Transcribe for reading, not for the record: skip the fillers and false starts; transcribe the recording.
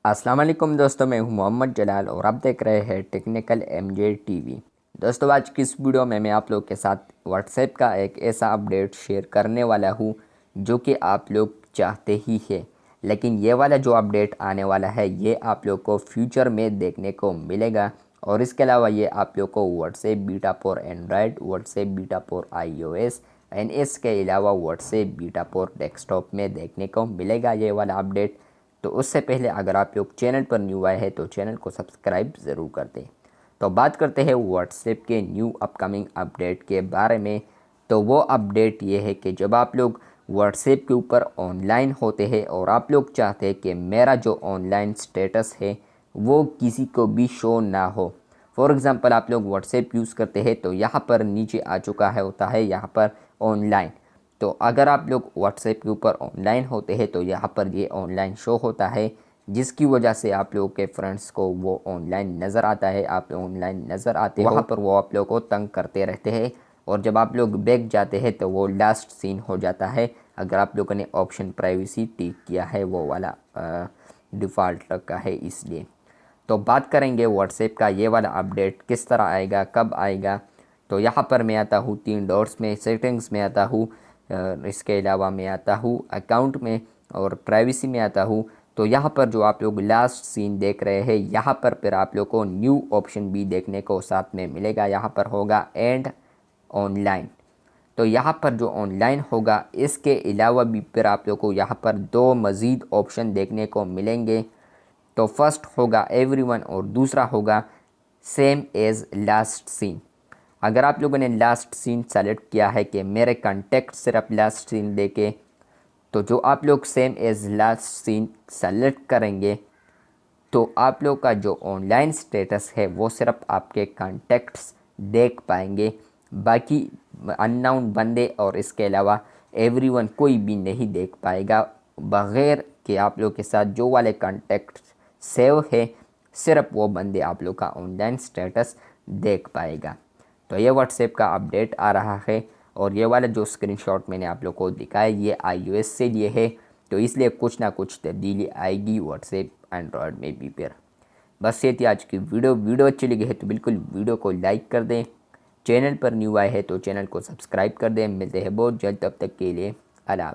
अस्सलाम वालेकुम दोस्तों, मैं हूं मोहम्मद जलाल और आप देख रहे हैं टेक्निकल एमजे टीवी। दोस्तों, आज की इस वीडियो में मैं आप लोग के साथ व्हाट्सएप का एक ऐसा अपडेट शेयर करने वाला हूं जो कि आप लोग चाहते ही हैं, लेकिन ये वाला जो अपडेट आने वाला है ये आप लोग को फ्यूचर में देखने को मिलेगा। और इसके अलावा ये आप लोग को WhatsApp beta for Android, WhatsApp beta for iOS and इसके अलावा व्हाट्सएप बीटा फॉर डेस्कटॉप में देखने को मिलेगा ये वाला अपडेट। तो उससे पहले अगर आप लोग चैनल पर न्यू आए हैं तो चैनल को सब्सक्राइब ज़रूर कर दें। तो बात करते हैं व्हाट्सएप के न्यू अपकमिंग अपडेट के बारे में। तो वो अपडेट ये है कि जब आप लोग व्हाट्सएप के ऊपर ऑनलाइन होते हैं और आप लोग चाहते हैं कि मेरा जो ऑनलाइन स्टेटस है वो किसी को भी शो ना हो। फॉर एग्ज़ाम्पल, आप लोग व्हाट्सएप यूज़ करते हैं तो यहाँ पर नीचे आ चुका है होता है यहाँ पर ऑनलाइन। तो अगर आप लोग व्हाट्सएप के ऊपर ऑनलाइन होते हैं तो यहाँ पर ये ऑनलाइन शो होता है, जिसकी वजह से आप लोगों के फ्रेंड्स को वो ऑनलाइन नज़र आता है, आप ऑनलाइन नज़र आते हो, वहाँ पर वो आप लोगों को तंग करते रहते हैं। और जब आप लोग बैक जाते हैं तो वो लास्ट सीन हो जाता है अगर आप लोगों ने ऑप्शन प्राइवेसी टिक किया है, वो वाला डिफ़ॉल्ट रखा है इसलिए। तो बात करेंगे व्हाट्सएप का ये वाला अपडेट किस तरह आएगा, कब आएगा। तो यहाँ पर मैं आता हूँ 3 डॉट्स में, सेटिंग्स में आता हूँ, इसके अलावा मैं आता हूँ अकाउंट में और प्राइवेसी में आता हूँ। तो यहाँ पर जो आप लोग लास्ट सीन देख रहे हैं यहाँ पर फिर आप लोग को न्यू ऑप्शन भी देखने को साथ में मिलेगा। यहाँ पर होगा एंड ऑनलाइन। तो यहाँ पर जो ऑनलाइन होगा इसके अलावा भी फिर आप लोग को यहाँ पर 2 मज़ीद ऑप्शन देखने को मिलेंगे। तो फर्स्ट होगा एवरीवन और दूसरा होगा सेम एज लास्ट सीन। अगर आप लोगों ने लास्ट सीन सेलेक्ट किया है कि मेरे कॉन्टेक्ट सिर्फ लास्ट सीन देखे, तो जो आप लोग same as last seen select करेंगे तो आप लोग का जो ऑनलाइन स्टेटस है वो सिर्फ आपके कॉन्टेक्ट्स देख पाएंगे, बाकी अननोन बंदे और इसके अलावा एवरीवन कोई भी नहीं देख पाएगा, बग़ैर कि आप लोग के साथ जो वाले कॉन्टेक्ट सेव है सिर्फ वो बंदे आप लोग का ऑनलाइन स्टेटस देख पाएगा। तो ये व्हाट्सएप का अपडेट आ रहा है और ये वाला जो स्क्रीनशॉट मैंने आप लोग को दिखाया ये iOS से लिए है, तो इसलिए कुछ ना कुछ तब्दीली आएगी व्हाट्सएप एंड्रॉयड में भी। फिर बस ये थी आज की वीडियो अच्छी लगी है तो बिल्कुल वीडियो को लाइक कर दें। चैनल पर न्यू आए हैं तो चैनल को सब्सक्राइब कर दें। मिलते हैं बहुत जल्द, तब तक के लिए अल्लाह।